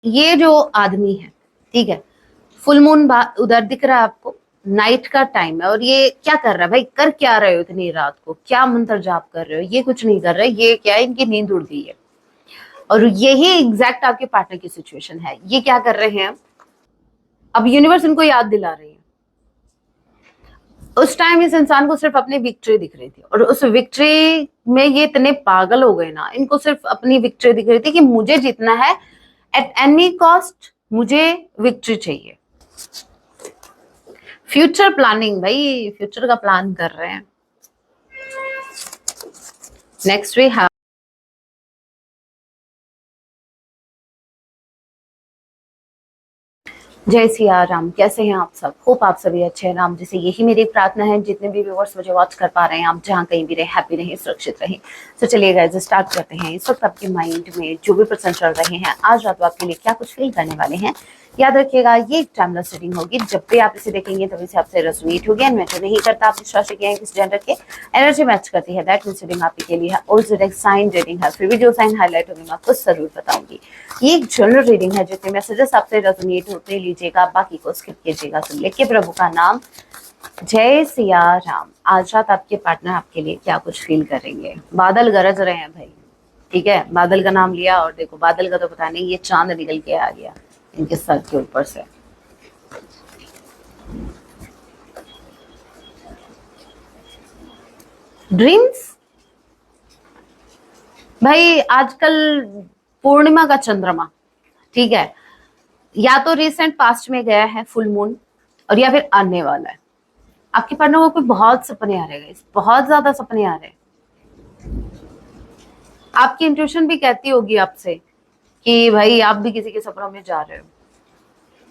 ये जो आदमी है, ठीक है, फुल मून उधर दिख रहा है आपको, नाइट का टाइम है, और ये क्या कर रहा है भाई, कर क्या रहे हो इतनी रात को, क्या मंत्र जाप कर रहे हो? ये कुछ नहीं कर रहे, ये क्या है, इनकी नींद उड़ गई है। और यही एग्जैक्ट आपके पार्टनर की सिचुएशन है। ये क्या कर रहे हैं, अब यूनिवर्स इनको याद दिला रही है। उस टाइम इस इंसान को सिर्फ अपनी विक्ट्री दिख रही थी, और उस विक्ट्री में ये इतने पागल हो गए ना, इनको सिर्फ अपनी विक्ट्री दिख रही थी कि मुझे जीतना है एट एनी कॉस्ट, मुझे विक्ट्री चाहिए। फ्यूचर प्लानिंग भाई, फ्यूचर का प्लान कर रहे हैं। नेक्स्ट वी हैव जय सिया राम। कैसे हैं आप सब? होप आप सभी अच्छे हैं। राम जी से यही मेरी प्रार्थना है, जितने भी व्यूअर्स मुझे वॉच कर पा रहे हैं, आप जहाँ कहीं भी रहे, हैप्पी रहें, सुरक्षित रहें। तो चलिए गाइस स्टार्ट करते हैं। इस वक्त आपके माइंड में जो भी पर्सन चल रहे हैं, आज रात आपके लिए क्या कुछ फील करने वाले हैं, याद रखिएगा ये एक टाइमलेस रीडिंग होगी। जब भी आप इसे देखेंगे तभी से आपसे रेजोनेट होगी। एंड मैटर नहीं करता आप इस राशि के किस जेंडर के, एनर्जी मैच करती है, दैट मींस रीडिंग आपके लिए है। और डायरेक्ट साइन रीडिंग है, फिर भी जो साइन हाईलाइट होगी मैं आपको जरूर बताऊंगी। ये एक जनरल रीडिंग है, जितने मैसेजेस आपसे रेजोनेट होते लीजिएगा, बाकी को स्किप कीजिएगा। तो लेके प्रभु का नाम, जय सिया राम। आज रात आपके पार्टनर आपके लिए क्या कुछ फील करेंगे। बादल गरज रहे हैं भाई, ठीक है, बादल का नाम लिया और देखो बादल का तो पता नहीं, ये चांद निकल के आ गया इनके सर के ऊपर से। ड्रीम्स भाई, आजकल पूर्णिमा का चंद्रमा, ठीक है, या तो रिसेंट पास्ट में गया है फुल मून, और या फिर आने वाला है। आपके पार्टनर को कोई बहुत सपने आ रहे हैं, बहुत ज्यादा सपने आ रहे हैं। आपकी इंट्यूशन भी कहती होगी आपसे कि भाई आप भी किसी के सपनों में जा रहे हो,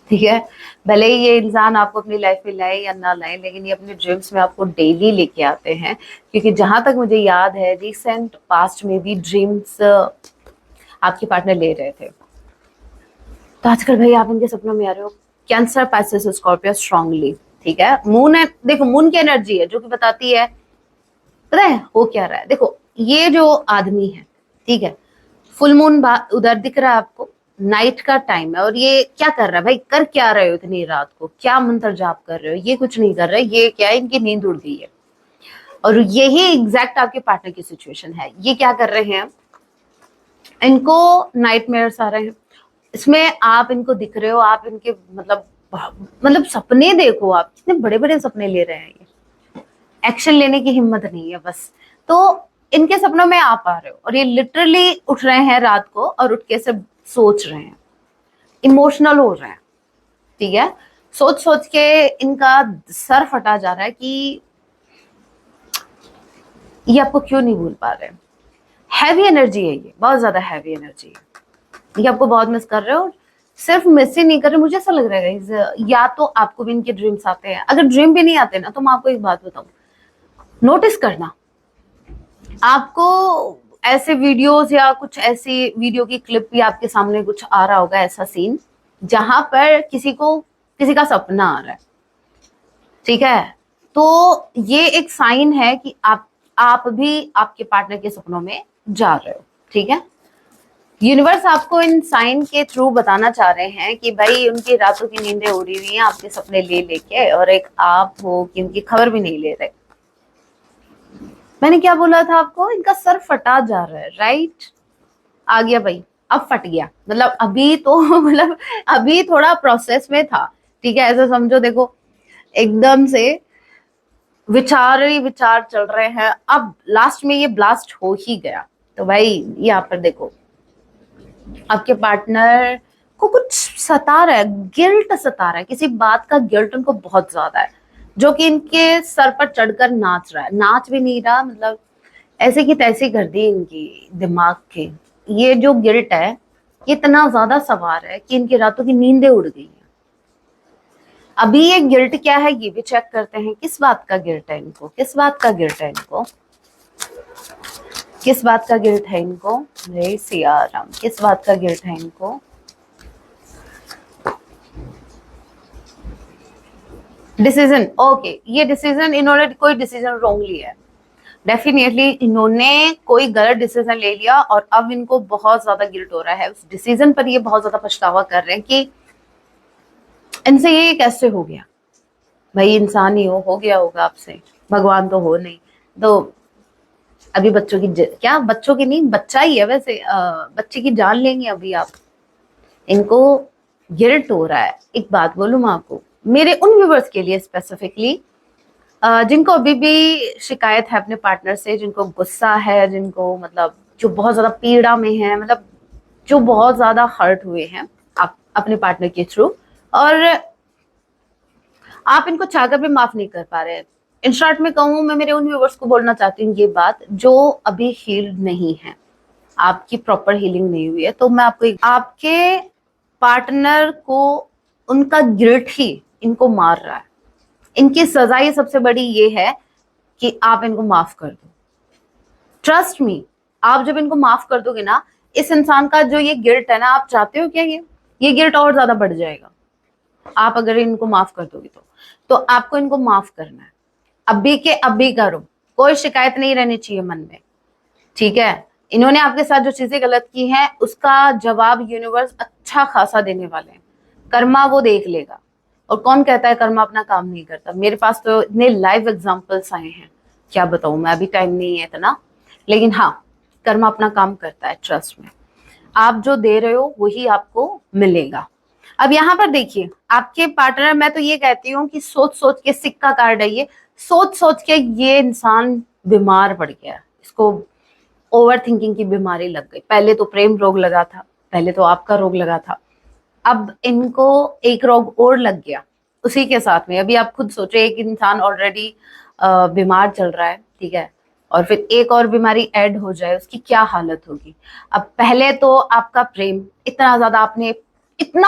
ठीक है। भले ही ये इंसान आपको अपनी लाइफ में लाए या ना लाए, लेकिन ये अपने ड्रीम्स में आपको डेली लेके आते हैं। क्योंकि जहां तक मुझे याद है, रिसेंट पास्ट में भी ड्रीम्स आपके पार्टनर ले रहे थे। तो आजकल भाई आप इनके सपनों में आ रहे हो। कैंसर, पाइसेस, स्कॉर्पियो स्ट्रांगली, ठीक है। मून है, देखो मून की एनर्जी है जो कि बताती है, पता है हो क्या रहा है। देखो ये जो आदमी है, ठीक है, फुल मून उधर दिख रहा है आपको, नाइट का टाइम है, और ये क्या कर रहा है भाई, कर क्या रहे हो इतनी रात को, क्या मंत्र जाप कर रहे हो? ये कुछ नहीं कर रहे, ये क्या है, इनकी नींद उड़ गई है। और यही एग्जैक्ट आपके पार्टनर की सिचुएशन है। ये क्या कर रहे हैं, इनको नाइटमेयर्स आ रहे हैं। इसमें आप इनको दिख रहे हो, आप इनके मतलब सपने देखो, आप कितने बड़े बड़े सपने ले रहे हैं। ये एक्शन लेने की हिम्मत नहीं है बस। तो इनके सपनों में आप आ रहे हो, और ये लिटरली उठ रहे हैं रात को और उठ के सब सोच रहे हैं, इमोशनल हो रहे हैं, ठीक है। सोच सोच के इनका सर फटा जा रहा है कि ये आपको क्यों नहीं भूल पा रहे। हैवी एनर्जी है ये, बहुत ज्यादा हैवी एनर्जी है। ये आपको बहुत मिस कर रहे हो। सिर्फ मिस ही नहीं कर रहे, मुझे ऐसा लग रहा है या तो आपको भी इनके ड्रीम्स आते हैं। अगर ड्रीम भी नहीं आते ना, तो मैं आपको एक बात बताऊं, नोटिस करना, आपको ऐसे वीडियोस या कुछ ऐसी वीडियो की क्लिप भी आपके सामने कुछ आ रहा होगा, ऐसा सीन जहां पर किसी का सपना आ रहा है, ठीक है। तो ये एक साइन है कि आप भी आपके पार्टनर के सपनों में जा रहे हो, ठीक है। यूनिवर्स आपको इन साइन के थ्रू बताना चाह रहे हैं कि भाई उनकी रातों की नींदें उड़ी हुई हैं आपके सपने ले लेके, और एक आप हो कि उनकी खबर भी नहीं ले रहे। मैंने क्या बोला था आपको, इनका सर फटा जा रहा है, राइट। आ गया भाई, अब फट गया, मतलब अभी तो मतलब अभी थोड़ा प्रोसेस में था, ठीक है। ऐसा समझो, देखो एकदम से विचार ही विचार चल रहे हैं, अब लास्ट में ये ब्लास्ट हो ही गया। तो भाई यहाँ पर देखो, आपके पार्टनर को कुछ सता रहा है, गिल्ट सता रहा है, किसी बात का गिल्ट उनको बहुत ज्यादा है, जो कि इनके सर पर चढ़कर नाच रहा है। नाच भी नहीं रहा, मतलब ऐसे की तैसी कर दी इनकी दिमाग के। ये जो गिल्ट है, ये इतना ज्यादा सवार है कि इनकी रातों की नींदें उड़ गई हैं। अभी ये गिल्ट क्या है ये भी चेक करते हैं। किस बात का गिल्ट है इनको, किस बात का गिल्ट है इनको, किस बात का गिल्ट है इनको, रे सिया राम, किस बात का गिल्ट है इनको। डिसीजन, ओके, ये डिसीजन, इन्होंने कोई डिसीजन रॉन्ग लिया है। डेफिनेटली इन्होंने कोई गलत डिसीजन ले लिया और अब इनको बहुत ज्यादा गिल्ट हो रहा है उस डिसीजन पर। ये बहुत ज्यादा पछतावा कर रहे हैं कि इनसे ये कैसे हो गया। भाई इंसान ही हो गया होगा आपसे, भगवान तो हो नहीं। तो अभी बच्चों की क्या, बच्चों की नहीं, बच्चा ही है वैसे, बच्चे की जान लेंगे अभी आप। इनको गिल्ट हो रहा है। एक बात बोलूं मैं आपको, मेरे उन व्यूवर्स के लिए स्पेसिफिकली जिनको अभी भी शिकायत है अपने पार्टनर से, जिनको गुस्सा है, जिनको मतलब जो बहुत ज्यादा पीड़ा में है, मतलब जो बहुत ज्यादा हर्ट हुए हैं आप अपने पार्टनर के थ्रू, और आप इनको चाहकर भी माफ नहीं कर पा रहे हैं। इन शॉर्ट में कहूं, मैं मेरे उन व्यूवर्स को बोलना चाहती हूँ ये बात, जो अभी हील्ड नहीं है, आपकी प्रॉपर हीलिंग नहीं हुई है। तो मैं आपको आपके पार्टनर को उनका गिल्ट ही इनको मार रहा है। इनकी सजा ये सबसे बड़ी ये है कि आप इनको माफ कर दो। ट्रस्ट मी, आप जब इनको माफ कर दोगे ना, इस इंसान का जो ये गिल्ट है ना, आप चाहते हो क्या ये गिल्ट और ज्यादा बढ़ जाएगा। आप अगर इनको माफ कर दोगे तो आपको इनको माफ करना है, अभी के अभी करो। कोई शिकायत नहीं रहनी चाहिए मन में, ठीक है। इन्होंने आपके साथ जो चीजें गलत की हैं उसका जवाब यूनिवर्स अच्छा खासा देने वाले हैं। कर्मा वो देख लेगा। और कौन कहता है कर्मा अपना काम नहीं करता। मेरे पास तो इतने लाइव एग्जांपल्स आए हैं, क्या बताऊं मैं, अभी टाइम नहीं है इतना, लेकिन हाँ, कर्मा अपना काम करता है। ट्रस्ट में, आप जो दे रहे हो वही आपको मिलेगा। अब यहाँ पर देखिए, आपके पार्टनर, मैं तो ये कहती हूँ कि सोच सोच के सिक्का काट रही है। सोच सोच के ये इंसान बीमार पड़ गया, इसको ओवर थिंकिंग की बीमारी लग गई। पहले तो प्रेम रोग लगा था, पहले तो आपका रोग लगा था, अब इनको एक रोग और लग गया उसी के साथ में। अभी आप खुद सोचो, एक इंसान ऑलरेडी बीमार चल रहा है, ठीक है, और फिर एक और बीमारी ऐड हो जाए, उसकी क्या हालत होगी। अब पहले तो आपका प्रेम इतना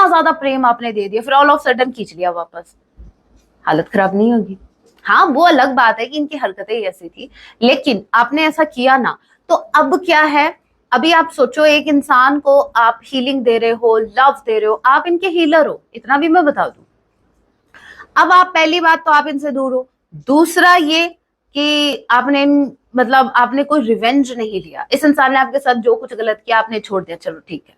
ज्यादा प्रेम आपने दे दिया, फिर ऑल ऑफ सडन खींच लिया वापस, हालत खराब नहीं होगी। हाँ, वो अलग बात है कि इनकी हरकतें ऐसी थी, लेकिन आपने ऐसा किया ना, तो अब क्या है। अभी आप सोचो, एक इंसान को आप हीलिंग दे रहे हो, लव दे रहे हो, आप इनके हीलर हो, इतना भी मैं बता दूं। अब आप, पहली बात तो आप इनसे दूर हो, दूसरा ये कि आपने मतलब आपने कोई रिवेंज नहीं लिया। इस इंसान ने आपके साथ जो कुछ गलत किया आपने छोड़ दिया, चलो ठीक है।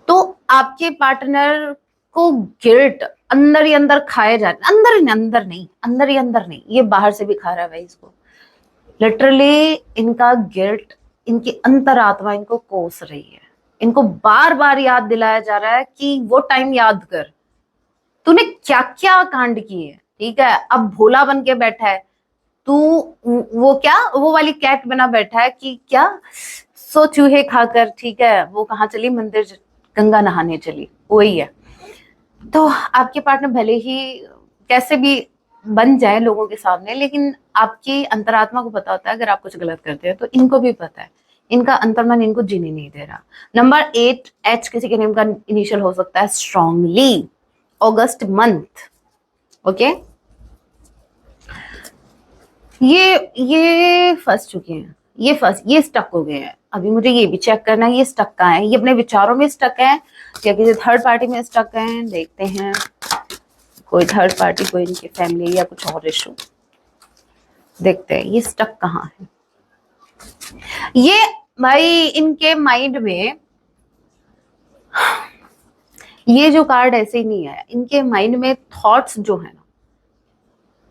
तो आपके पार्टनर को गिल्ट अंदर ही अंदर खाए जा रहे, अंदर ही अंदर नहीं, ये बाहर से भी खा रहा है भाई इसको। लिटरली इनका गिल्ट, इनकी अंतरात्मा इनको कोस रही है। इनको बार बार याद दिलाया जा रहा है कि वो टाइम याद कर, तूने क्या क्या कांड किए, ठीक है। अब भोला बन के बैठा है तू, वो क्या, वो वाली कैट बना बैठा है कि क्या, सो चूहे खाकर, ठीक है, वो कहाँ चली, मंदिर गंगा नहाने चली, वही है। तो आपके पार्टनर भले ही कैसे भी बन जाए लोगों के सामने, लेकिन आपकी अंतरात्मा को पता होता है अगर आप कुछ गलत करते हैं तो इनको भी पता है। इनका अंतर्मन इनको जीने नहीं दे रहा। नंबर 8, एच किसी के नेम का इनिशियल हो सकता है, स्ट्रांगली, अगस्त मंथ, ओके। ये फंस चुके हैं, ये स्टक हो गए हैं। अभी मुझे ये भी चेक करना है ये स्टक कहाँ है, ये अपने विचारों में स्टक है या किसी थर्ड पार्टी में स्टक है। देखते हैं, कोई थर्ड पार्टी, कोई इनकी फैमिली या कुछ और इशू, देखते हैं ये स्टक कहाँ है। ये भाई इनके माइंड में, ये जो कार्ड ऐसे ही नहीं है, इनके माइंड में थॉट्स जो है ना,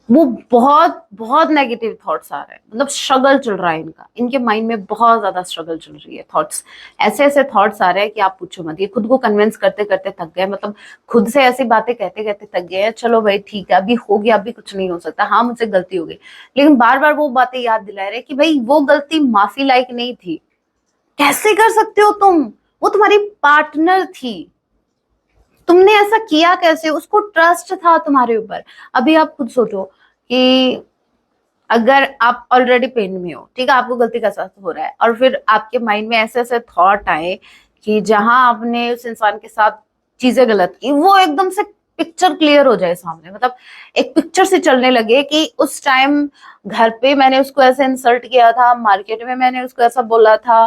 वो बहुत बहुत नेगेटिव थॉट्स आ रहे हैं। मतलब स्ट्रगल चल रहा है इनका, इनके माइंड में बहुत ज्यादा स्ट्रगल चल रही है। थॉट्स, ऐसे ऐसे थॉट्स आ रहे हैं कि आप पूछो मत। ये खुद को कन्विंस करते करते थक गए, मतलब खुद से ऐसी बातें कहते कहते थक गए हैं। चलो भाई ठीक है, अभी हो गया, अभी कुछ नहीं हो सकता, हाँ मुझसे गलती हो गई, लेकिन बार बार वो बातें याद दिला रहे कि भाई वो गलती माफी लायक नहीं थी। कैसे कर सकते हो तुम, वो तुम्हारी पार्टनर थी, तुमने ऐसा किया कैसे, उसको ट्रस्ट था तुम्हारे ऊपर। अभी आप खुद सोचो कि अगर आप ऑलरेडी पेन में हो, ठीक है, आपको गलती का एहसास हो रहा है, और फिर आपके माइंड में ऐसे ऐसे थॉट आए कि जहां आपने उस इंसान के साथ चीजें गलत की, वो एकदम से पिक्चर क्लियर हो जाए सामने। मतलब एक पिक्चर से चलने लगे कि उस टाइम घर पे मैंने उसको ऐसे इंसल्ट किया था, मार्केट में मैंने उसको ऐसा बोला था,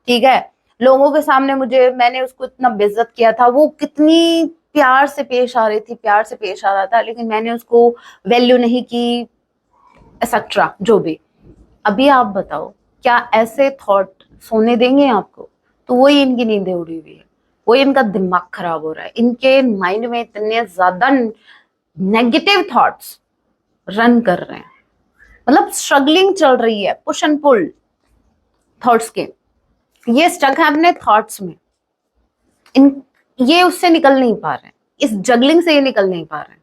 ठीक है, लोगों के सामने मैंने उसको इतना बेइज्जत किया था, वो कितनी प्यार से पेश आ रही थी, प्यार से पेश आ रहा था, लेकिन मैंने उसको वैल्यू नहीं की, एक्सेट्रा जो भी। अभी आप बताओ, क्या ऐसे थॉट सोने देंगे आपको? तो वही इनकी नींदें उड़ी हुई है, वही इनका दिमाग खराब हो रहा है, इनके माइंड में इतने ज्यादा नेगेटिव थॉट्स रन कर रहे हैं, मतलब स्ट्रगलिंग चल रही है, पुश एंड पुल थॉट्स के, ये स्टक है अपने थॉट्स में, इन ये उससे निकल नहीं पा रहे हैं, इस जगलिंग से ये निकल नहीं पा रहे हैं।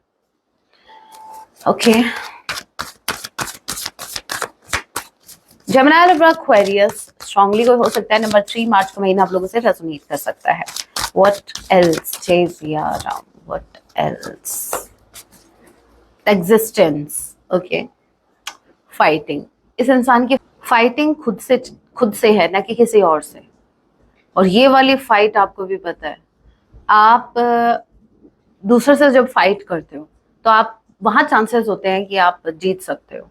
Okay, Gemini Libra Aquarius strongly कोई हो सकता है। नंबर 3, मार्च का महीना आप लोगों से रेजोनेट कर सकता है। व्हाट एल्स जेविया राम, what else? Existence, okay, fighting, इस इंसान की फाइटिंग खुद से है, ना कि किसी और से। और ये वाली फाइट आपको भी पता है, आप दूसरे से जब फाइट करते हो तो आप वहां चांसेस होते हैं कि आप जीत सकते हो,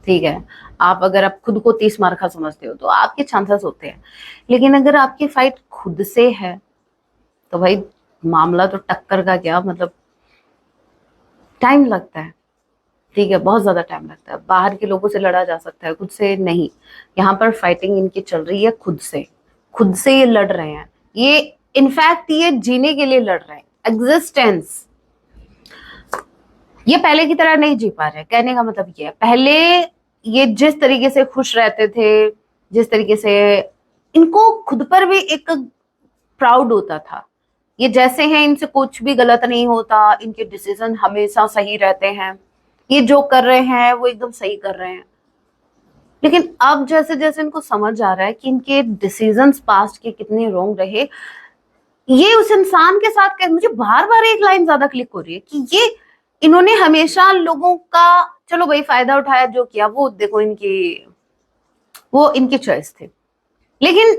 ठीक है। आप अगर आप खुद को 30 मार्का समझते हो तो आपके चांसेस होते हैं, लेकिन अगर आपकी फाइट खुद से है तो भाई मामला तो टक्कर का क्या, मतलब टाइम लगता है, ठीक है, बहुत ज्यादा टाइम लगता है। बाहर के लोगों से लड़ा जा सकता है, खुद से नहीं। यहाँ पर फाइटिंग इनकी चल रही है खुद से ये लड़ रहे हैं, ये इनफैक्ट ये जीने के लिए लड़ रहे हैं, एग्जिस्टेंस। ये पहले की तरह नहीं जी पा रहे, कहने का मतलब ये है, पहले ये जिस तरीके से खुश रहते थे, जिस तरीके से इनको खुद पर भी एक प्राउड होता था, ये जैसे हैं इनसे कुछ भी गलत नहीं होता, इनके डिसीजन हमेशा सही रहते हैं, ये जो कर रहे हैं वो एकदम सही कर रहे हैं। लेकिन अब जैसे जैसे इनको समझ आ रहा है कि इनके डिसीजंस पास्ट के कितने रॉन्ग रहे, ये उस इंसान के साथ, मुझे बार बार एक लाइन ज्यादा क्लिक हो रही है कि ये इन्होंने हमेशा लोगों का, चलो भाई फायदा उठाया, जो किया वो देखो वो इनकी चॉइस थी, लेकिन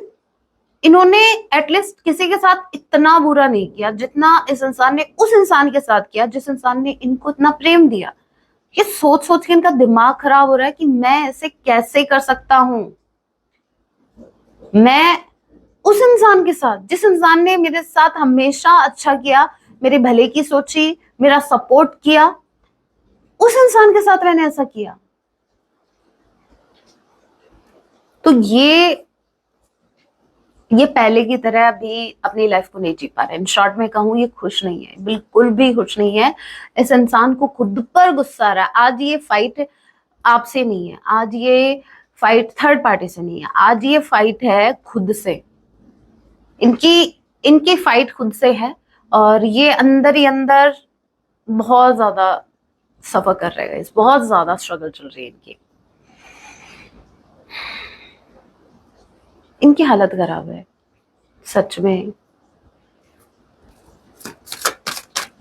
इन्होंने एटलीस्ट किसी के साथ इतना बुरा नहीं किया जितना इस इंसान ने उस इंसान के साथ किया, जिस इंसान ने इनको इतना प्रेम दिया। ये सोच सोच के इनका दिमाग खराब हो रहा है कि मैं ऐसे कैसे कर सकता हूं, मैं उस इंसान के साथ, जिस इंसान ने मेरे साथ हमेशा अच्छा किया, मेरे भले की सोची, मेरा सपोर्ट किया, उस इंसान के साथ मैंने ऐसा किया। तो ये पहले की तरह अभी अपनी लाइफ को नहीं जी पा रहे। इन शॉर्ट में कहूं, ये खुश नहीं है, बिल्कुल भी खुश नहीं है। इस इंसान को खुद पर गुस्सा आ रहा है। आज ये फाइट आपसे नहीं है, आज ये फाइट थर्ड पार्टी से नहीं है, आज ये फाइट है खुद से। इनकी इनकी फाइट खुद से है, और ये अंदर ही अंदर बहुत ज्यादा सफर कर रहे हैं, बहुत ज्यादा स्ट्रगल चल रही है इनकी। इनकी हालत खराब है सच में।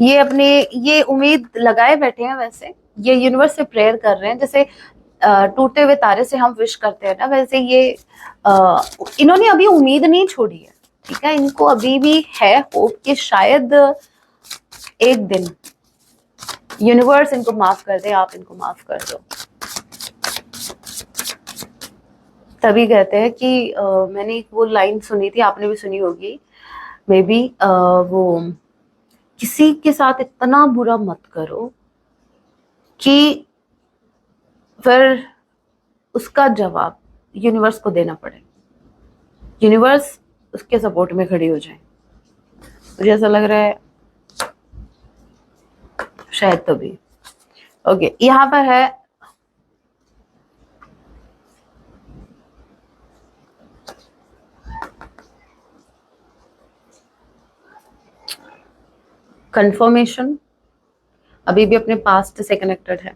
ये उम्मीद लगाए बैठे हैं, वैसे ये यूनिवर्स से प्रेयर कर रहे हैं, जैसे टूटे हुए तारे से हम विश करते हैं ना, वैसे ये इन्होंने अभी उम्मीद नहीं छोड़ी है, ठीक है। इनको अभी भी है होप कि शायद एक दिन यूनिवर्स इनको माफ कर दे, आप इनको माफ कर दो। तभी कहते हैं कि मैंने एक वो लाइन सुनी थी, आपने भी सुनी होगी मे बी, वो किसी के साथ इतना बुरा मत करो कि फिर उसका जवाब यूनिवर्स को देना पड़े, यूनिवर्स उसके सपोर्ट में खड़ी हो जाए। मुझे ऐसा लग रहा है शायद तभी। ओके, यहाँ पर है कंफर्मेशन, अभी भी अपने पास्ट से कनेक्टेड है।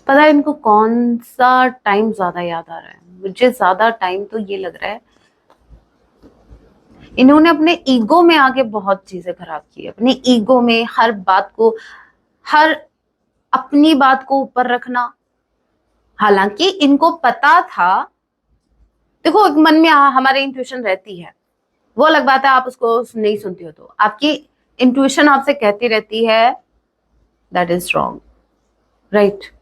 पता है इनको कौन सा टाइम ज्यादा याद आ रहा है? मुझे ज्यादा टाइम तो ये लग रहा है इन्होंने अपने ईगो में आके बहुत चीजें खराब की, अपने ईगो में हर बात को, हर अपनी बात को ऊपर रखना। हालांकि इनको पता था, देखो मन में हमारे इंट्यूशन रहती है, वो अलग बात है, आप उसको नहीं सुनती हो तो आपकी इंट्यूशन आपसे कहती रहती है दैट इज रॉन्ग, राइट।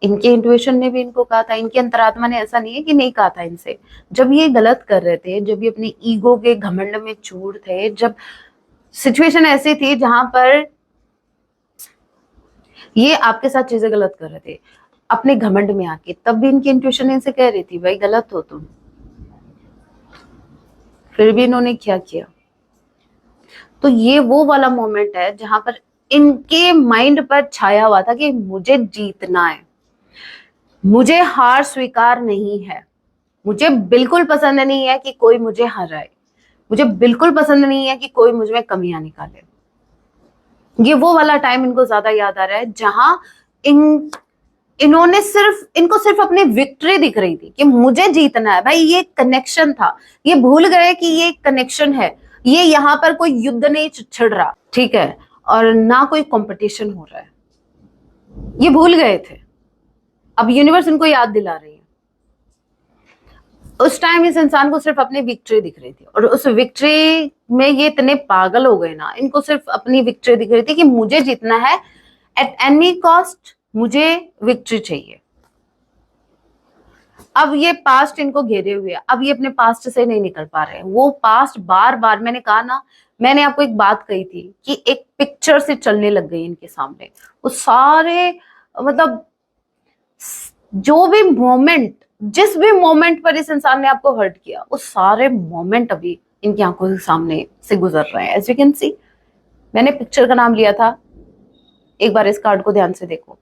इनके इंट्यूशन ने भी इनको कहा था, इनकी अंतरात्मा ने, ऐसा नहीं है कि नहीं कहा था इनसे। जब ये गलत कर रहे थे, जब ये अपने ईगो के घमंड में चूर थे, जब सिचुएशन ऐसी थी जहां पर ये आपके साथ चीजें गलत कर रहे थे अपने घमंड में आके, तब भी इनकी इंट्यूशन इनसे कह रही थी भाई गलत हो तुम, फिर भी इन्होंने क्या किया। तो ये वो वाला मोमेंट है जहां पर इनके माइंड पर छाया हुआ था कि मुझे जीतना है, मुझे हार स्वीकार नहीं है, मुझे बिल्कुल पसंद नहीं है कि कोई मुझे हराए, मुझे बिल्कुल पसंद नहीं है कि कोई मुझ में कमियां निकाले। ये वो वाला टाइम इनको ज्यादा याद आ रहा है जहां इन इन्होंने इनको सिर्फ अपनी विक्ट्री दिख रही थी कि मुझे जीतना है। भाई ये कनेक्शन था, ये भूल गए कि ये कनेक्शन है, ये यहाँ पर कोई युद्ध नहीं छिड़ रहा, ठीक है, और ना कोई कंपटीशन हो रहा है, ये भूल गए थे। अब यूनिवर्स इनको याद दिला रही है। उस टाइम इस इंसान को सिर्फ अपनी विक्ट्री दिख रही थी, और उस विक्ट्री में ये इतने पागल हो गए ना, इनको सिर्फ अपनी विक्ट्री दिख रही थी कि मुझे जीतना है एट एनी कॉस्ट, मुझे विक्ट्री चाहिए। अब ये पास्ट इनको घेरे हुए है, अब ये अपने पास्ट से नहीं निकल पा रहे हैं। वो पास्ट बार बार, मैंने कहा ना, मैंने आपको एक बात कही थी कि एक पिक्चर से चलने लग गई इनके सामने। वो सारे, मतलब जो भी मोमेंट, जिस भी मोमेंट पर इस इंसान ने आपको हर्ट किया, वो सारे मोमेंट अभी इनकी आंखों के सामने से गुजर रहे हैं। एज यू कैन सी, मैंने पिक्चर का नाम लिया था, एक बार इस कार्ड को ध्यान से देखो।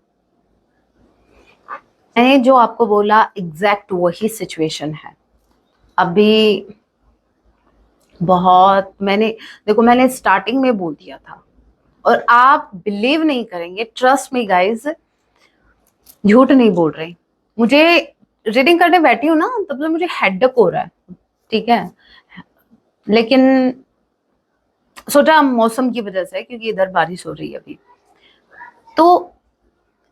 मैंने जो आपको बोला एग्जैक्ट वही सिचुएशन है। अभी बहुत मैंने स्टार्टिंग में बोल दिया था, और आप बिलीव नहीं करेंगे, ट्रस्ट मी गाइज, झूठ नहीं बोल रही। मुझे रीडिंग करने बैठी हूँ ना, तब तो मुझे हेडेक हो रहा है, ठीक है, लेकिन सोचा मौसम की वजह से, क्योंकि इधर बारिश हो रही है अभी। तो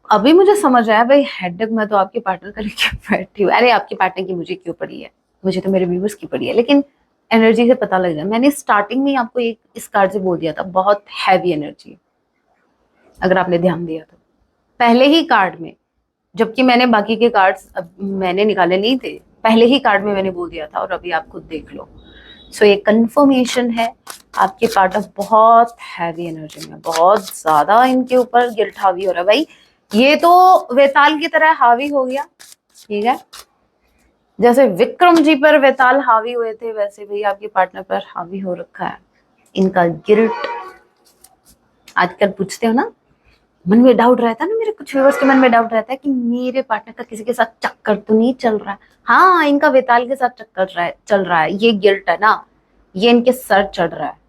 अभी मुझे समझ आया भाई हेडेक मैं तो आपके पार्टनर का लेके बैठी हूँ। अरे आपके पार्टनर की मुझे क्यों पड़ी है, मुझे तो मेरे व्यूवर्स की पड़ी है, लेकिन एनर्जी से पता लग जाए। मैंने स्टार्टिंग में आपको एक इस कार्ड से बोल दिया था, बहुत हैवी एनर्जी, अगर आपने ध्यान दिया तो पहले ही कार्ड में, जबकि मैंने बाकी के कार्ड्स अब मैंने निकाले नहीं थे, पहले ही कार्ड में मैंने बोल दिया था, और अभी आप खुद देख लो। सो ये कंफर्मेशन है, आपके पार्टनर बहुत हैवी एनर्जी में, बहुत ज्यादा इनके ऊपर गिल्ट हावी हो रहा है। भाई ये तो वेताल की तरह हावी हो गया, ठीक है, जैसे विक्रम जी पर वेताल हावी हुए थे, वैसे भी आपके पार्टनर पर हावी हो रखा है इनका गिल्ट। आजकल पूछते हो ना, मन में डाउट रहता है ना, मेरे कुछ व्यूअर्स के मन में डाउट रहता है कि मेरे पार्टनर का किसी के साथ चक्कर तो नहीं चल रहा है। हाँ, इनका वेताल के साथ चक्कर चल रहा है, ये गिल्ट है ना, ये इनके सर चढ़ रहा है।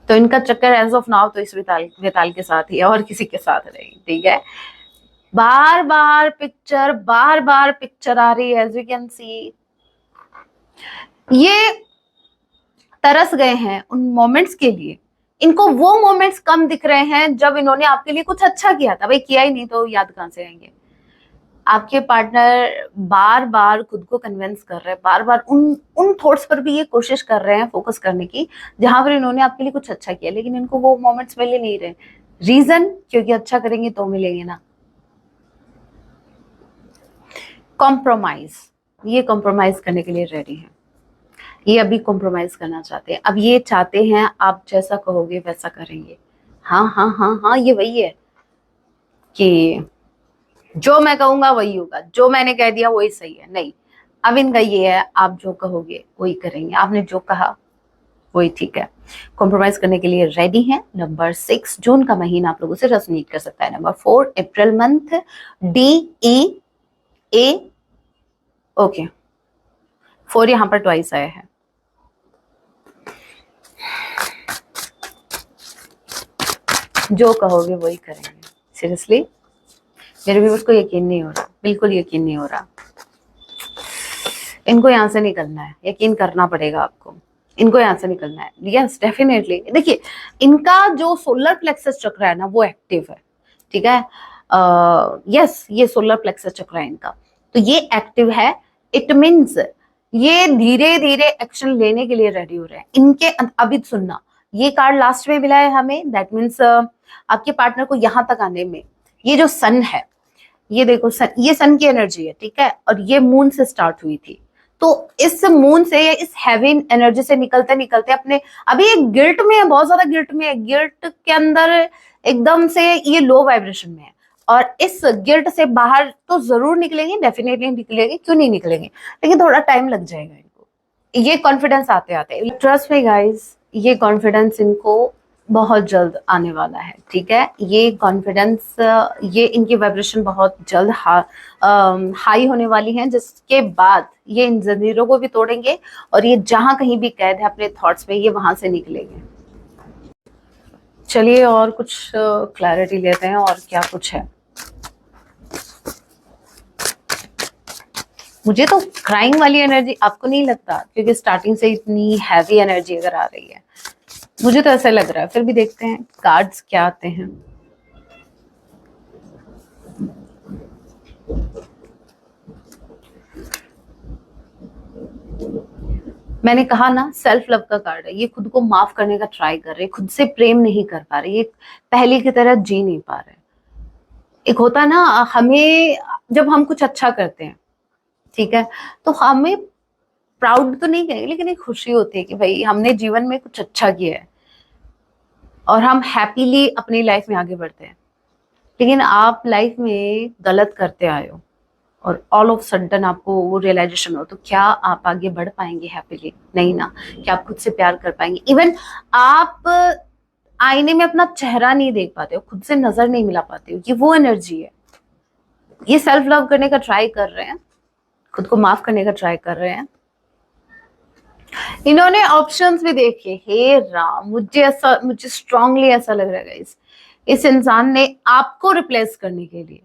तो इनका चक्कर एज ऑफ नाउ तो इस वेताल के साथ ही है, और किसी के साथ नहीं, ठीक है। बार बार पिक्चर आ रही है, एज यू कैन सी। ये तरस गए हैं उन मोमेंट्स के लिए, इनको वो मोमेंट्स कम दिख रहे हैं जब इन्होंने आपके लिए कुछ अच्छा किया था। भाई किया ही नहीं तो याद कहां से आएंगे। आपके पार्टनर बार बार खुद को कन्विंस कर रहे हैं, बार बार उन उन थॉट्स पर भी ये कोशिश कर रहे हैं फोकस करने की जहां पर इन्होंने आपके लिए कुछ अच्छा किया, लेकिन इनको वो मोमेंट्स मिल ही नहीं रहे। रीजन, क्योंकि अच्छा करेंगे तो मिलेंगे ना। कॉम्प्रोमाइज, ये कॉम्प्रोमाइज करने के लिए रेडी है, ये अभी कॉम्प्रोमाइज करना चाहते हैं। अब ये चाहते हैं आप जैसा कहोगे वैसा करेंगे। हाँ हाँ हाँ हाँ, ये वही है कि जो मैं कहूंगा वही होगा, जो मैंने कह दिया वही सही है। नहीं, अब इनका ये है, आप जो कहोगे वही करेंगे, आपने जो कहा वही ठीक है। कॉम्प्रोमाइज करने के लिए रेडी है। नंबर 6 जून का महीना आप लोगों से रेजोनेट कर सकता है। Number 4 April month, DEA, okay, 4 यहाँ पर ट्वाइस आया है। जो कहोगे वही करेंगे। सीरियसली मेरे व्यूअर्स को यकीन नहीं हो रहा, बिल्कुल यकीन नहीं हो रहा। इनको यहाँ से निकलना है, यकीन करना पड़ेगा आपको, इनको यहाँ से निकलना है। यस डेफिनेटली, देखिए इनका जो सोलर प्लेक्सस चक्र है ना वो एक्टिव है, ठीक है। यस, ये सोलर प्लेक्सस चक्र है इनका, तो ये एक्टिव है। इट मीन्स ये धीरे धीरे एक्शन लेने के लिए रेडी हो रहे हैं। इनके अभी सुनना, ये कार्ड लास्ट में मिला है हमें, दैट मीन्स आपके पार्टनर को यहाँ तक आने में, ये जो सन है, ये देखो सन, ये सन की एनर्जी है, ठीक है, और ये मून से स्टार्ट हुई थी। तो इस मून से या इस हैवी एनर्जी से निकलते निकलते अपने, अभी एक गिल्ट में है, बहुत ज्यादा गिल्ट में है, गिल्ट के अंदर एकदम से ये लो वाइब्रेशन में है, और इस गिल्ट से बाहर तो जरूर निकलेंगे, डेफिनेटली निकलेंगे, क्यों नहीं निकलेंगे, लेकिन थोड़ा टाइम लग जाएगा इनको, ये कॉन्फिडेंस आते आते, ट्रस्ट मी गाइस, ये कॉन्फिडेंस इनको बहुत जल्द आने वाला है, ठीक है, ये कॉन्फिडेंस, ये इनकी वाइब्रेशन बहुत जल्द हाई होने वाली है, जिसके बाद ये इन जंजीरों को भी तोड़ेंगे, और ये जहां कहीं भी कैद है अपने थॉट्स में, ये वहां से निकलेंगे। चलिए और कुछ क्लैरिटी लेते हैं, और क्या कुछ है। मुझे तो क्राइंग वाली एनर्जी, आपको नहीं लगता? क्योंकि स्टार्टिंग से इतनी हैवी एनर्जी अगर आ रही है, मुझे तो ऐसा लग रहा है, फिर भी देखते हैं कार्ड्स क्या आते हैं। मैंने कहा ना, सेल्फ लव का कार्ड है, ये खुद को माफ करने का ट्राई कर रहे, खुद से प्रेम नहीं कर पा रहे, ये पहले की तरह जी नहीं पा रहे। एक होता है ना, हमें जब हम कुछ अच्छा करते हैं, ठीक है, तो हमें प्राउड तो नहीं कहेंगे, लेकिन एक खुशी होती है कि भाई हमने जीवन में कुछ अच्छा किया है, और हम हैप्पीली अपनी लाइफ में आगे बढ़ते हैं। लेकिन आप लाइफ में गलत करते आए हो, और ऑल ऑफ सडन आपको वो रियलाइजेशन हो, तो क्या आप आगे बढ़ पाएंगे हैप्पीली? नहीं ना। क्या आप खुद से प्यार कर पाएंगे? इवन आप आईने में अपना चेहरा नहीं देख पाते हो, खुद से नजर नहीं मिला पाते हो, ये वो एनर्जी है। ये सेल्फ लव करने का ट्राई कर रहे हैं, खुद को माफ करने का ट्राई कर रहे हैं। इन्होंने ऑप्शंस भी देखे, हे राम, मुझे स्ट्रांगली ऐसा लग रहा है इस इंसान ने आपको रिप्लेस करने के लिए,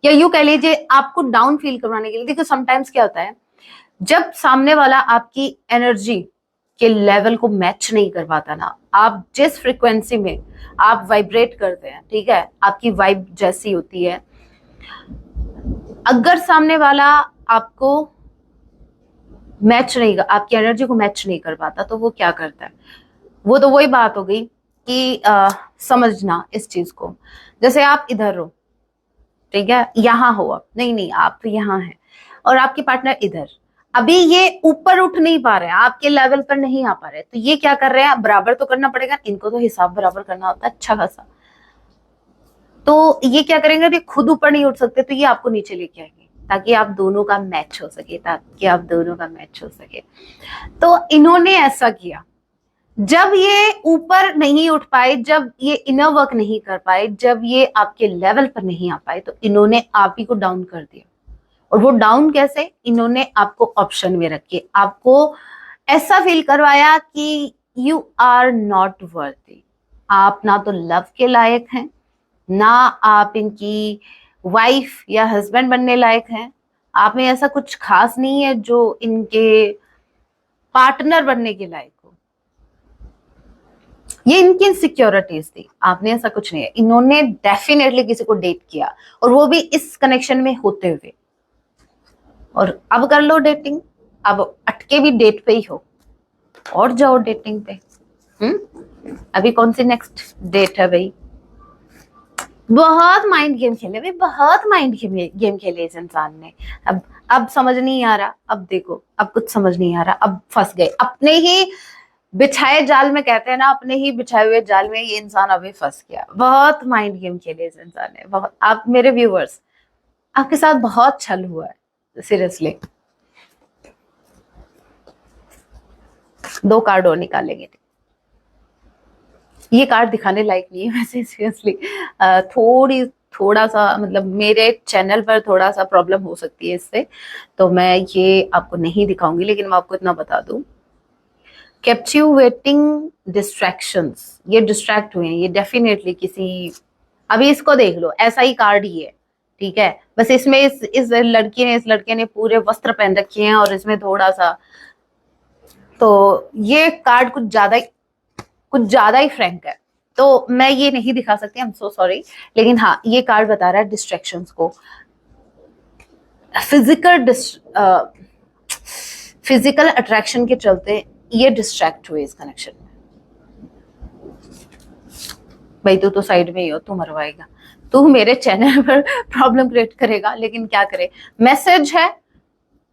या यूं कह लीजिए आपको डाउन फील करवाने के लिए। देखो समटाइम्स क्या होता है, जब सामने वाला आपकी एनर्जी के लेवल को मैच नहीं कर पाता ना, आप जिस फ्रीक्वेंसी में आप वाइब्रेट करते हैं, ठीक है, आपकी वाइब जैसी होती है, अगर सामने वाला आपको मैच नहीं, आपकी एनर्जी को मैच नहीं कर पाता, तो वो क्या करता है, वो तो वही बात हो गई कि समझना इस चीज को। जैसे आप इधर हो, ठीक है, यहाँ हो, आप नहीं आप तो यहाँ है, और आपके पार्टनर इधर, अभी ये ऊपर उठ नहीं पा रहे हैं, आपके लेवल पर नहीं आ पा रहे, तो ये क्या कर रहे हैं, बराबर तो करना पड़ेगा, इनको तो हिसाब बराबर करना होता है अच्छा खासा, तो ये क्या करेंगे, ये खुद ऊपर नहीं उठ सकते, तो ये आपको नीचे लेके आएंगे, ताकि आप दोनों का मैच हो सके, ताकि आप दोनों का मैच हो सके। तो इन्होंने ऐसा किया, जब ये ऊपर नहीं उठ पाए, जब ये इनर वर्क नहीं कर पाए, जब ये आपके लेवल पर नहीं आ पाए, तो इन्होंने आप ही को डाउन कर दिया। और वो डाउन कैसे, इन्होंने आपको ऑप्शन में रख के आपको ऐसा फील करवाया कि यू आर नॉट वर्दी, आप ना तो लव के लायक हैं, ना आप इनकी वाइफ या हस्बैंड बनने लायक हैं, आप में ऐसा कुछ खास नहीं है जो इनके पार्टनर बनने के लायक हो। ये इनकी इनसिक्योरिटीज थी, आपने ऐसा कुछ नहीं है। इन्होंने डेफिनेटली किसी को डेट किया, और वो भी इस कनेक्शन में होते हुए, और अब कर लो डेटिंग, अब अटके भी डेट पे ही हो, और जाओ डेटिंग पे। अभी कौन सी नेक्स्ट डेट है भाई? बहुत माइंड गेम खेले भाई, बहुत माइंड गेम खेले इस इंसान ने। अब समझ नहीं आ रहा, अब देखो, अब कुछ समझ नहीं आ रहा, अब फंस गए अपने ही बिछाए जाल में, कहते हैं ना, अपने ही बिछाए हुए जाल में ये इंसान अभी फंस गया। बहुत माइंड गेम खेले इस इंसान ने, बहुत। आप मेरे व्यूअर्स, आपके साथ बहुत छल हुआ है सीरियसली। 2 कार्ड और निकालेंगे, ये कार्ड दिखाने लायक नहीं है वैसे सीरियसली, थोड़ा सा मतलब मेरे चैनल पर थोड़ा सा प्रॉब्लम हो सकती है इससे, तो मैं ये आपको नहीं दिखाऊंगी, लेकिन मैं आपको इतना बता दूं, कैप्टिवेटिंग डिस्ट्रैक्शंस, ये डिस्ट्रैक्ट हुए हैं, ये डेफिनेटली किसी, अभी इसको देख लो, ऐसा ही कार्ड ही है, ठीक है, बस इसमें इस लड़के ने पूरे वस्त्र पहन रखे हैं, और इसमें थोड़ा सा, तो ये कार्ड कुछ ज्यादा ही फ्रैंक है, तो मैं ये नहीं दिखा सकती, आई एम सो सॉरी। लेकिन हाँ, ये कार्ड बता रहा है डिस्ट्रैक्शंस को, फिजिकल अट्रैक्शन के चलते ये डिस्ट्रैक्ट हुए इस कनेक्शन में। भाई तू तो साइड में ही हो, तू मरवाएगा, तू मेरे चैनल पर प्रॉब्लम क्रिएट करेगा, लेकिन क्या करे, मैसेज है,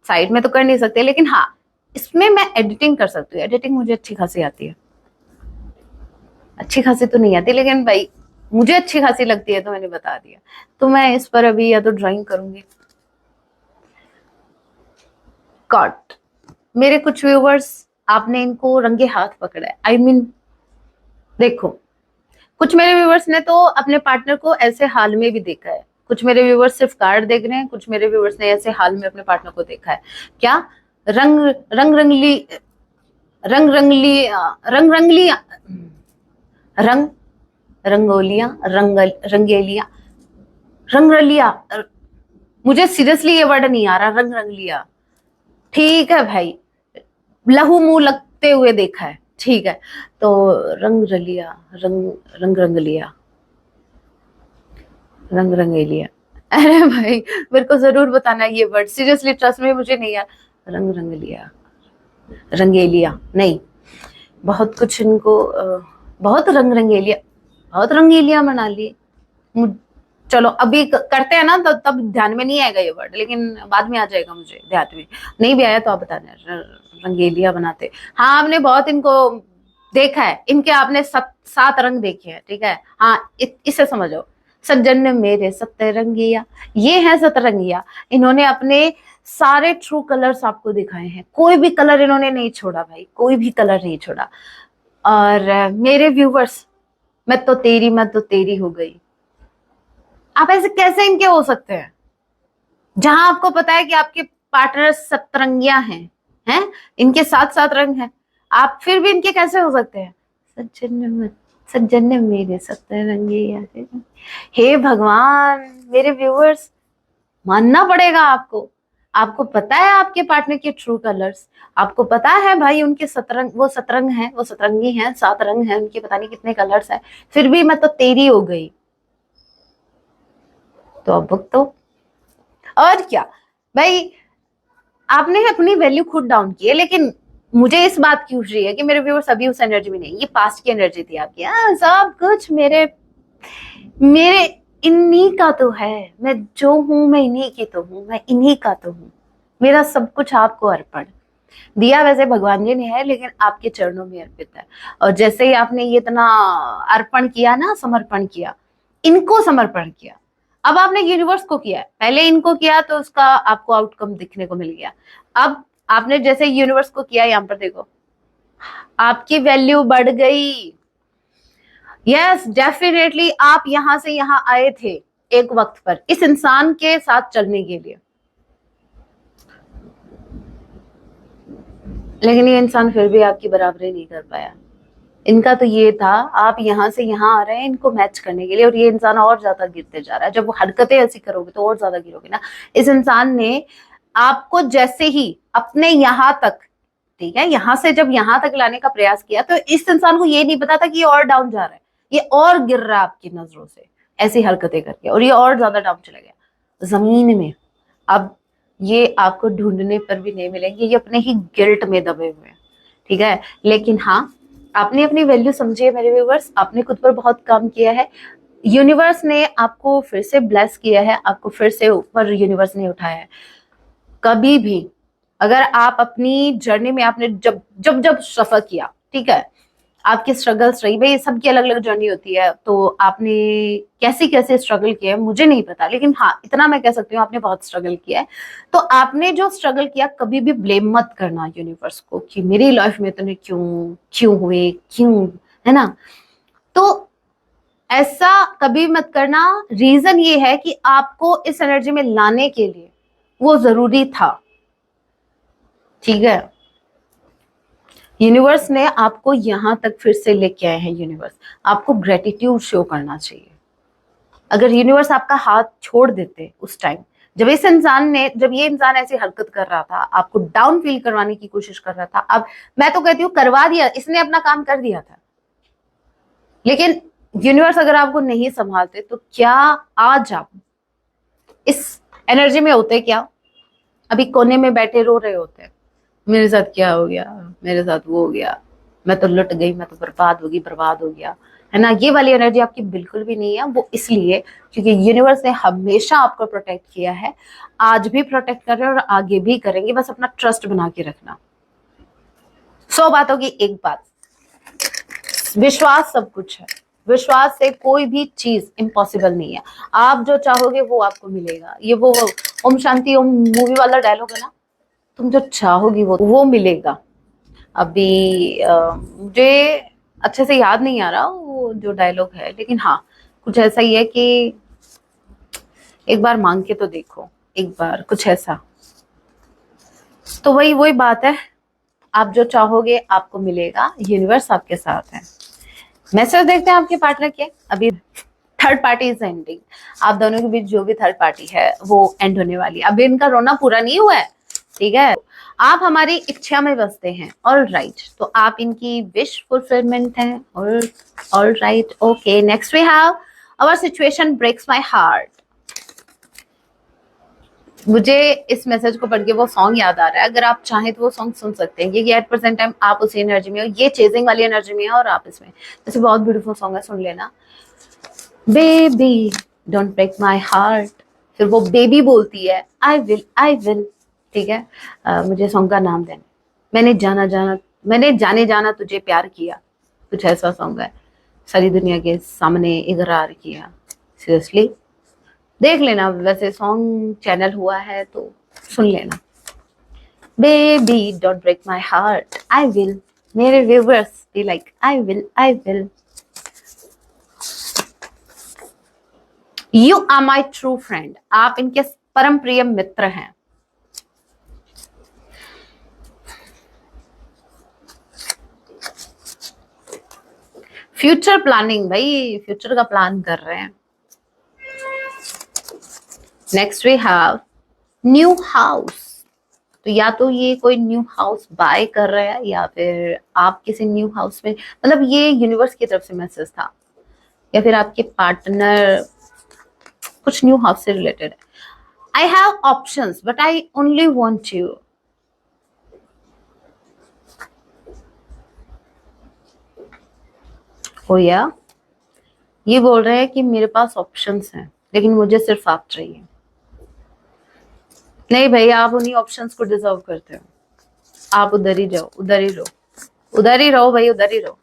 साइड में तो कर नहीं सकते, लेकिन हाँ इसमें मैं एडिटिंग कर सकती हूँ। एडिटिंग मुझे अच्छी खासी आती है, अच्छी खासी तो नहीं आती लेकिन भाई मुझे अच्छी खासी लगती है, तो मैंने बता दिया। तो मैं इस पर अभी या तो ड्राइंग करूंगी। कट, मेरे कुछ व्यूवर्स, आपने इनको रंगे हाथ पकड़ा है। आई मीन देखो, कुछ मेरे व्यूवर्स ने तो अपने पार्टनर को ऐसे हाल में भी देखा है, कुछ मेरे व्यूवर्स सिर्फ कार्ड देख रहे हैं, कुछ मेरे व्यूवर्स ने ऐसे हाल में अपने पार्टनर को देखा है। क्या रंग रंग रंगली रंग रंगली रंग रंगली रंग रंगोलियां रंगेलियां रंगरलिया, मुझे सीरियसली ये वर्ड नहीं आ रहा, रंग रंगलिया। ठीक है भाई, लहू मुंह लगते हुए देखा है, ठीक है। तो रंग रलिया, रंग रंग रंगलिया, रंग रंगेलिया। अरे भाई मेरे को जरूर बताना ये वर्ड, सीरियसली ट्रस्ट में मुझे नहीं यार। रंग रंगलिया, रंगेलिया नहीं, बहुत कुछ इनको बहुत रंग रंगेलिया, बहुत रंगीलिया मना ली। चलो अभी करते हैं ना, तो तब ध्यान में नहीं आएगा ये वर्ड, लेकिन बाद में आ जाएगा मुझे ध्यान में। नहीं भी आया तो आप बताना। रंगेलिया बनाते, हाँ आपने बहुत इनको देखा है, इनके आपने 7 रंग देखे हैं, ठीक है। हाँ इसे समझो, सज्जन मेरे सतरंगिया, ये है सतरंगिया। इन्होंने अपने सारे ट्रू कलर्स आपको दिखाए हैं, कोई भी कलर इन्होंने नहीं छोड़ा भाई, कोई भी कलर नहीं छोड़ा। और मेरे व्यूवर्स, मैं तो तेरी हो गई। आप ऐसे कैसे इनके हो सकते हैं, जहां आपको पता है कि आपके पार्टनर सतरंगिया हैं, इनके 7 रंग हैं, आप फिर भी इनके कैसे हो सकते हैं। सज्जन मेरे सतरंगिया। हे भगवान, मेरे व्यूअर्स, मानना पड़ेगा आपको। आपको पता है आपके पार्टनर के ट्रू कलर्स, आपको पता है भाई उनके सतरंग, वो सतरंग हैं, वो सतरंगी हैं, 7 रंग हैं उनके, पता नहीं कितने कलर्स हैं, फिर भी मैं तो तेरी हो गई। तो अब तो और क्या भाई, आपने अपनी वैल्यू खुद डाउन की है, लेकिन मुझे इस बात की खुशी है कि मेरे व्यूअर्स अभी उस एनर्जी में नहीं, ये पास्ट की एनर्जी थी आपकी। सब कुछ मेरे मेरे इन्हीं का तो है, मैं जो हूं मैं इन्हीं की तो हूं, मैं इन्हीं का तो हूं। मेरा सब कुछ आपको अर्पण, दिया वैसे भगवान जी ने है, लेकिन आपके चरणों में अर्पित है। और जैसे ही आपने ये इतना अर्पण किया ना, समर्पण किया, इनको समर्पण किया, अब आपने यूनिवर्स को किया है, पहले इनको किया तो उसका आपको आउटकम दिखने को मिल गया। अब आपने जैसे यूनिवर्स को किया, यहां पर देखो आपकी वैल्यू बढ़ गई। यस डेफिनेटली, आप यहां से यहां आए थे एक वक्त पर इस इंसान के साथ चलने के लिए, लेकिन ये इंसान फिर भी आपकी बराबरी नहीं कर पाया। इनका तो ये था, आप यहां से यहां आ रहे हैं इनको मैच करने के लिए, और ये इंसान और ज्यादा गिरते जा रहा है। जब वो हरकतें ऐसी करोगे तो और ज्यादा गिरोगे ना। इस इंसान ने आपको जैसे ही अपने यहां तक, ठीक है, यहां से जब यहां तक लाने का प्रयास किया, तो इस इंसान को ये नहीं पता था कि ये और डाउन जा रहा है, ये और गिर रहा है आपकी नजरों से ऐसी हरकतें करके, और ये और ज्यादा डाउन चला गया जमीन में। अब ये आपको ढूंढने पर भी नहीं मिलेंगे, ये अपने ही गिल्ट में दबे हुए हैं, ठीक है। लेकिन हाँ, आपने अपनी वैल्यू समझी है मेरे व्यूवर्स, आपने खुद पर बहुत काम किया है, यूनिवर्स ने आपको फिर से ब्लेस किया है, आपको फिर से ऊपर यूनिवर्स ने उठाया है। कभी भी अगर आप अपनी जर्नी में, आपने जब जब जब सफर किया, ठीक है, आपकी स्ट्रगल्स रही भाई, सबकी अलग अलग जर्नी होती है, तो आपने कैसे कैसे स्ट्रगल किया है मुझे नहीं पता, लेकिन हाँ इतना मैं कह सकती हूँ आपने बहुत स्ट्रगल किया है। तो आपने जो स्ट्रगल किया, कभी भी ब्लेम मत करना यूनिवर्स को कि मेरी लाइफ में इतने क्यों क्यों हुए, क्यों, है ना। तो ऐसा कभी मत करना। रीजन ये है कि आपको इस एनर्जी में लाने के लिए वो जरूरी था, ठीक है। यूनिवर्स ने आपको यहां तक फिर से लेके आए हैं। यूनिवर्स आपको ग्रेटिट्यूड शो करना चाहिए। अगर यूनिवर्स आपका हाथ छोड़ देते उस टाइम, जब ये इंसान ऐसी हरकत कर रहा था, आपको डाउन फील करवाने की कोशिश कर रहा था, अब मैं तो कहती हूँ करवा दिया, इसने अपना काम कर दिया था, लेकिन यूनिवर्स अगर आपको नहीं संभालते तो क्या आज आप इस एनर्जी में होते, क्या अभी कोने में बैठे रो रहे होते, मेरे साथ क्या हो गया, मेरे साथ वो हो गया, मैं तो लुट गई, मैं तो बर्बाद हो गई, बर्बाद हो गया। है ना। ये वाली एनर्जी आपकी बिल्कुल भी नहीं है। वो इसलिए क्योंकि यूनिवर्स ने हमेशा आपको प्रोटेक्ट किया है, आज भी प्रोटेक्ट कर रहे हैं और आगे भी करेंगे। बस अपना ट्रस्ट बना के रखना। 100 बातों की एक बात, विश्वास सब कुछ है। विश्वास से कोई भी चीज इम्पॉसिबल नहीं है। आप जो चाहोगे वो आपको मिलेगा। ये वो ओम शांति ओम मूवी वाला डायलॉग है ना, तुम जो चाहोगी वो मिलेगा। अभी मुझे अच्छे से याद नहीं आ रहा वो जो डायलॉग है, लेकिन हाँ कुछ ऐसा ही है कि एक बार मांग के तो देखो, एक बार कुछ ऐसा। तो वही बात है, आप जो चाहोगे आपको मिलेगा। यूनिवर्स आपके साथ है। मैसेज देखते हैं आपके पार्टनर के। अभी थर्ड पार्टी इज एंडिंग। आप दोनों के बीच जो भी थर्ड पार्टी है वो एंड होने वाली है। अभी इनका रोना पूरा नहीं हुआ है, ठीक है। आप हमारी इच्छा में बसते हैं, ऑल राइट। तो आप इनकी विश फुलफिलमेंट हैं, all right. Okay, next we have our situation breaks my heart. मुझे इस मैसेज को पढ़ के वो सॉन्ग याद आ रहा है। अगर आप चाहें तो वो सॉन्ग सुन सकते हैं, क्योंकि एट प्रेजेंट टाइम आप उसी एनर्जी में हो। ये चेजिंग वाली एनर्जी में है और आप इसमें। वैसे बहुत ब्यूटीफुल सॉन्ग है, सुन लेना। Baby don't break my heart. फिर वो बेबी बोलती है आई विल। ठीक है। मुझे सॉन्ग का नाम देना। मैंने जाने जाना तुझे प्यार किया, कुछ ऐसा सॉन्ग है। सारी दुनिया के सामने इकरार किया। सीरियसली देख लेना, वैसे सॉन्ग चैनल हुआ है तो सुन लेना। Baby don't break my heart I will. मेरे व्यूअर्स भी like I will. You are my true friend. आप इनके परम प्रिय मित्र हैं। फ्यूचर प्लानिंग, भाई फ्यूचर का प्लान कर रहे हैं। Next we have new house. तो या तो ये कोई न्यू हाउस बाय कर रहा है, या फिर आप किसी न्यू हाउस में, मतलब ये यूनिवर्स की तरफ से मैसेज था, या फिर आपके पार्टनर कुछ न्यू हाउस से रिलेटेड है। I have options but I only want you. हो या ये बोल रहे हैं कि मेरे पास ऑप्शंस हैं, लेकिन मुझे सिर्फ आप चाहिए। नहीं भाई, आप उन्हीं ऑप्शंस को डिजर्व करते हो। आप उधर ही जाओ, उधर ही रहो, उधर ही रहो भाई, उधर ही रहो।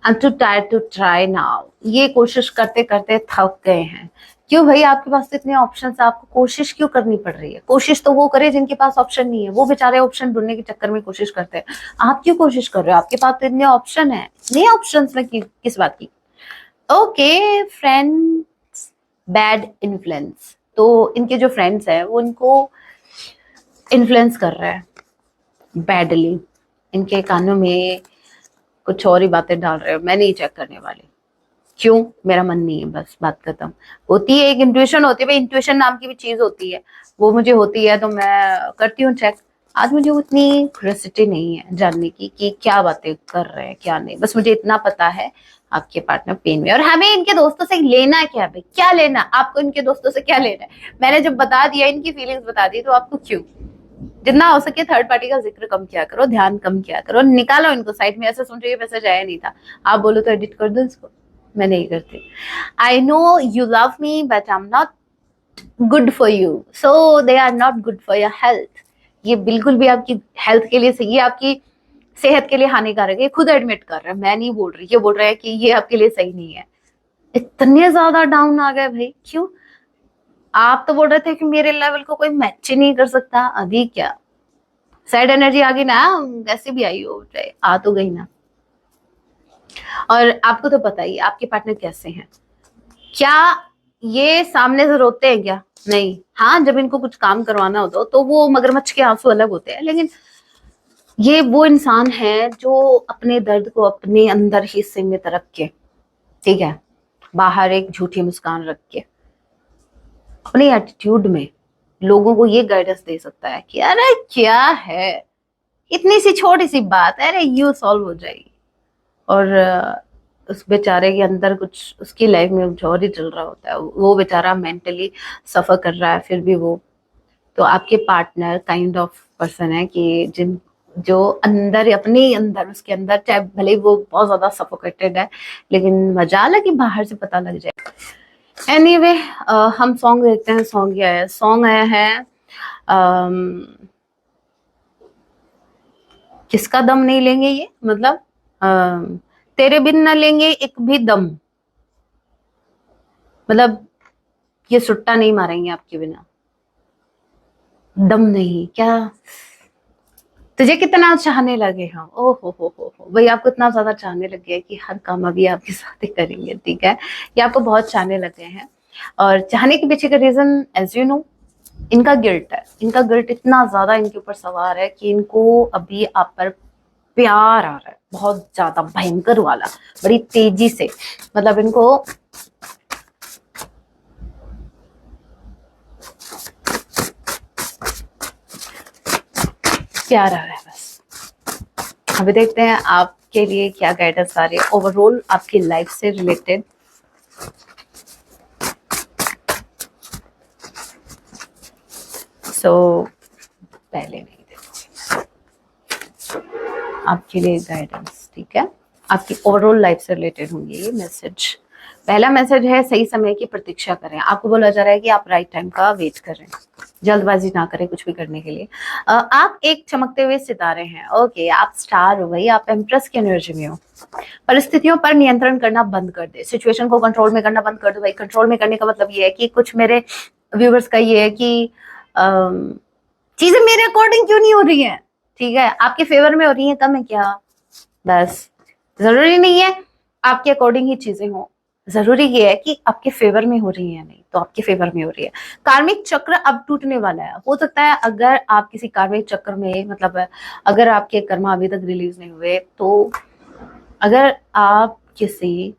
I'm too tired to try now। ये कोशिश करते करते थक गए हैं। क्यों भाई, आपके पास तो इतने ऑप्शन है, आपको कोशिश क्यों करनी पड़ रही है? कोशिश तो वो करे जिनके पास ऑप्शन नहीं है। वो बेचारे ऑप्शन ढूंढने के चक्कर में कोशिश करते हैं। आप क्यों कोशिश कर रहे हो? आपके पास तो इतने ऑप्शन है। इतने ऑप्शन में किस बात की? Okay friends, bad influence. तो इनके जो फ्रेंड्स हैं वो इनको इन्फ्लुएंस कर रहा है बैडली। इनके कानों में कुछ और ही बातें डाल रहे हो। मैं नहीं चेक करने वाली। क्यों? मेरा मन नहीं है, बस बात खत्म। होती है एक इंट्यूशन होती है भाई, इंट्यूशन नाम की भी चीज होती है। वो मुझे होती है तो मैं करती हूँ चेक। आज मुझे उतनी क्यूरियोसिटी नहीं है जानने की कि क्या बातें कर रहे हैं क्या नहीं। बस मुझे इतना पता है आपके पार्टनर पेन में, और हमें इनके दोस्तों से लेना क्या है भाई? क्या लेना आपको इनके दोस्तों से? क्या लेना है? मैंने जब बता दिया, इनकी फीलिंग्स बता दी, तो आपको क्यों? जितना हो सके थर्ड पार्टी का जिक्र कम किया करो, ध्यान कम किया करो। निकालो इनको साइड में। ऐसा समझो ये मैसेज आया नहीं था। आप बोलो तो एडिट कर दो इसको, मैं नहीं करती। I know you love me but I am not good for you, so they are not good for your health. ये बिल्कुल भी आपकी हेल्थ के लिए सही है, आपकी सेहत के लिए हानिकारक है। ये खुद एडमिट कर रहा है, मैं नहीं बोल रही। ये बोल रहा है कि ये आपके लिए सही नहीं है। इतने ज्यादा डाउन आ गए भाई, क्यों? आप तो बोल रहे थे कि मेरे लेवल को कोई मैच ही नहीं कर सकता। अभी क्या सैड एनर्जी आ गई ना, वैसे भी आई हो चाहे आ तो गई ना। और आपको तो पता ही आपके पार्टनर कैसे हैं। क्या ये सामने से रोते हैं क्या? नहीं। हाँ, जब इनको कुछ काम करवाना होता तो वो मगरमच्छ के आंसू अलग होते हैं, लेकिन ये वो इंसान है जो अपने दर्द को अपने अंदर ही सीमित रख के, ठीक है, बाहर एक झूठी मुस्कान रख के, अपने एटीट्यूड में लोगों को ये गाइडेंस दे सकता है कि अरे क्या है, इतनी सी छोटी सी बात है, अरे यू सॉल्व हो जाएगी। और उस बेचारे के अंदर कुछ, उसकी लाइफ में कुछ और ही चल रहा होता है। वो बेचारा मेंटली सफर कर रहा है, फिर भी वो। तो आपके पार्टनर काइंड ऑफ पर्सन है कि जो अंदर अपने अंदर उसके अंदर, चाहे भले वो बहुत ज्यादा सफोकेटेड है, लेकिन मजाल है कि बाहर से पता लग जाए। एनीवे हम सॉन्ग देखते हैं। सॉन्ग क्या है? सॉन्ग आया है किसका दम नहीं लेंगे, ये मतलब तेरे बिन न लेंगे एक भी दम, मतलब ये सुट्टा नहीं मारेंगे आपके बिना, दम नहीं। क्या तुझे कितना चाहने लगे हम, ओ हो भाई, आपको इतना ज्यादा चाहने लगे हैं कि हर काम अभी आपके साथ ही करेंगे, ठीक है? ये आपको बहुत चाहने लगे हैं, और चाहने के पीछे का रीजन एज यू नो इनका गिल्ट है। इनका गिल्ट इतना ज्यादा इनके ऊपर सवार है कि इनको अभी आप पर प्यार आ रहा है, बहुत ज्यादा भयंकर वाला, बड़ी तेजी से, मतलब इनको प्यार आ रहा है बस। अभी देखते हैं आपके लिए क्या गाइडेंस आ रही है ओवरऑल आपकी लाइफ से रिलेटेड। सो पहले नहीं देखो आपके लिए गाइडेंस, ठीक है? आपकी ओवरऑल लाइफ से रिलेटेड होंगे ये मैसेज। पहला मैसेज है सही समय की प्रतीक्षा करें। आपको बोला जा रहा है कि आप राइट टाइम का वेट करें, जल्दबाजी ना करें कुछ भी करने के लिए। आप एक चमकते हुए सितारे हैं। ओके, आप स्टार हो भाई, आप एम्प्रेस की एनर्जी में हो। परिस्थितियों पर नियंत्रण करना बंद कर दे, सिचुएशन को कंट्रोल में करना बंद कर दो भाई। कंट्रोल में करने का मतलब ये है कि कुछ मेरे व्यूवर्स का ये है कि चीजें मेरे अकॉर्डिंग क्यों नहीं हो रही है, ठीक है? आपके फेवर में हो रही है, कम है क्या? बस जरूरी नहीं है आपके अकॉर्डिंग ही चीजें हो, जरूरी ये है कि आपके फेवर में हो रही है, नहीं तो आपके फेवर में हो रही है। कार्मिक चक्र अब टूटने वाला है। हो सकता है अगर आप किसी कार्मिक चक्र में, मतलब अगर आपके कर्मा अभी तक रिलीज नहीं हुए, तो अगर आप किसी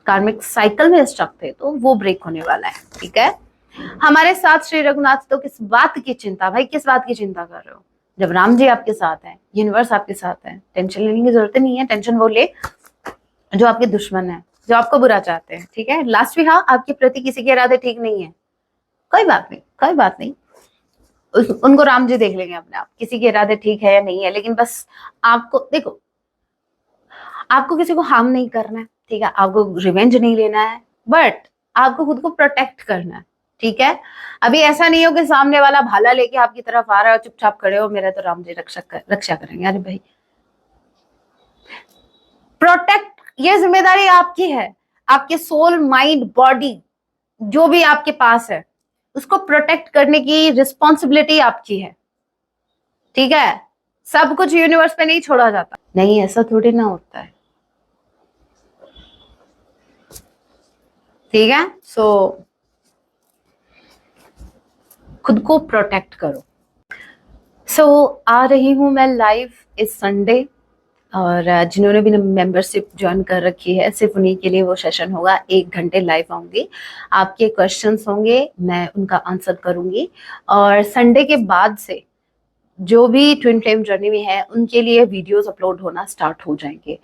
कार्मिक साइकिल में स्टक थे तो वो ब्रेक होने वाला है, ठीक है? हमारे साथ श्री रघुनाथ, तो किस बात की चिंता भाई, किस बात की चिंता कर रहे हो जब राम जी आपके साथ हैं, यूनिवर्स आपके साथ है? टेंशन लेने की जरूरत नहीं है। टेंशन वो ले जो आपके दुश्मन है, जो आपको बुरा चाहते हैं, ठीक है? लास्ट भी हाँ, आपके प्रति किसी के इरादे ठीक नहीं है, कोई बात नहीं, कोई बात नहीं, उनको राम जी देख लेंगे अपने आप, किसी के इरादे ठीक है या नहीं है। लेकिन बस आपको देखो, आपको किसी को हार्म नहीं करना है, ठीक है? आपको रिवेंज नहीं लेना है, बट आपको खुद को प्रोटेक्ट करना है, ठीक है? अभी ऐसा नहीं हो कि सामने वाला भाला लेके आपकी तरफ आ रहा है और चुपचाप खड़े हो, मेरा तो राम जी रक्षा करेंगे। अरे भाई, प्रोटेक्ट, ये जिम्मेदारी आपकी है। आपके सोल, माइंड, बॉडी, जो भी आपके पास है, उसको प्रोटेक्ट करने की रिस्पॉन्सिबिलिटी आपकी है, ठीक है? सब कुछ यूनिवर्स पे नहीं छोड़ा जाता, नहीं, ऐसा थोड़ी ना होता है, ठीक है? सो खुद को प्रोटेक्ट करो। सो आ रही हूं मैं लाइव इस संडे, और जिन्होंने भी मेंबरशिप ज्वाइन कर रखी है, सिर्फ उन्हीं के लिए वो सेशन होगा। 1 घंटे लाइव आऊंगी, आपके क्वेश्चंस होंगे, मैं उनका आंसर करूंगी। और संडे के बाद से जो भी ट्विन फ्लेम जर्नी में है उनके लिए वीडियोस अपलोड होना स्टार्ट हो जाएंगे।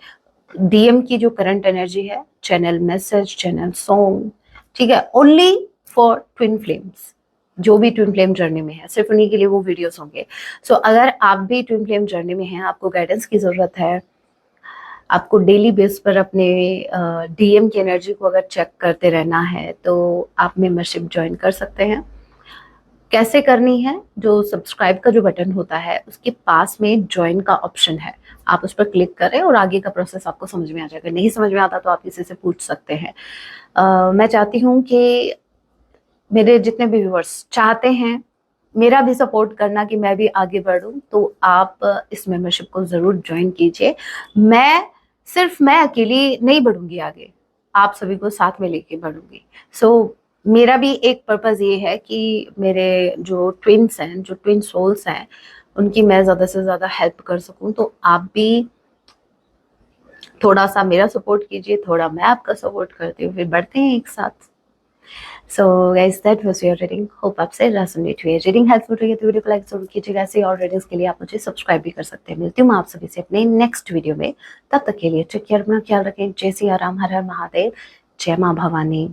डीएम की जो करंट एनर्जी है, चैनल मैसेज, चैनल सॉन्ग, ठीक है, ओनली फॉर ट्विन फ्लेम्स, जो भी ट्विन फ्लेम जर्नी में है, सिर्फ उन्हीं के लिए वो वीडियोस होंगे। सो अगर आप भी ट्विन फ्लेम जर्नी में हैं, आपको गाइडेंस की जरूरत है, आपको डेली बेस पर अपने डीएम की एनर्जी को अगर चेक करते रहना है, तो आप मेंबरशिप ज्वाइन कर सकते हैं। कैसे करनी है? जो सब्सक्राइब का जो बटन होता है उसके पास में ज्वाइन का ऑप्शन है, आप उस पर क्लिक करें और आगे का प्रोसेस आपको समझ में आ जाएगा। नहीं समझ में आता तो आप किसी से पूछ सकते हैं। मैं चाहती हूँ कि मेरे जितने भी व्यूअर्स चाहते हैं मेरा भी सपोर्ट करना कि मैं भी आगे बढ़ूं, तो आप इस मेंबरशिप को जरूर ज्वाइन कीजिए। सिर्फ मैं अकेली नहीं बढ़ूंगी आगे, आप सभी को साथ में लेके बढ़ूंगी। सो मेरा भी एक पर्पस ये है कि मेरे जो ट्विन्स हैं, जो ट्विन सोल्स हैं, उनकी मैं ज्यादा से ज्यादा हेल्प कर सकूं। तो आप भी थोड़ा सा मेरा सपोर्ट कीजिए, थोड़ा मैं आपका सपोर्ट करती हूँ, फिर बढ़ते हैं एक साथ। So guys, that was your reading. Hope आपसे रेजोनेट हुई है। रीडिंग हेल्पफुल रही है तो वीडियो को लाइक जरूर कीजिएगा। ऐसे और रीडिंग्स के लिए आप मुझे सब्सक्राइब भी कर सकते हैं। मिलती हूँ मैं आप सभी से अपने नेक्स्ट वीडियो में। तब तक के लिए टेक केयर, अपना ख्याल रखें। जय सिया राम, हर हर महादेव, जय माँ भवानी।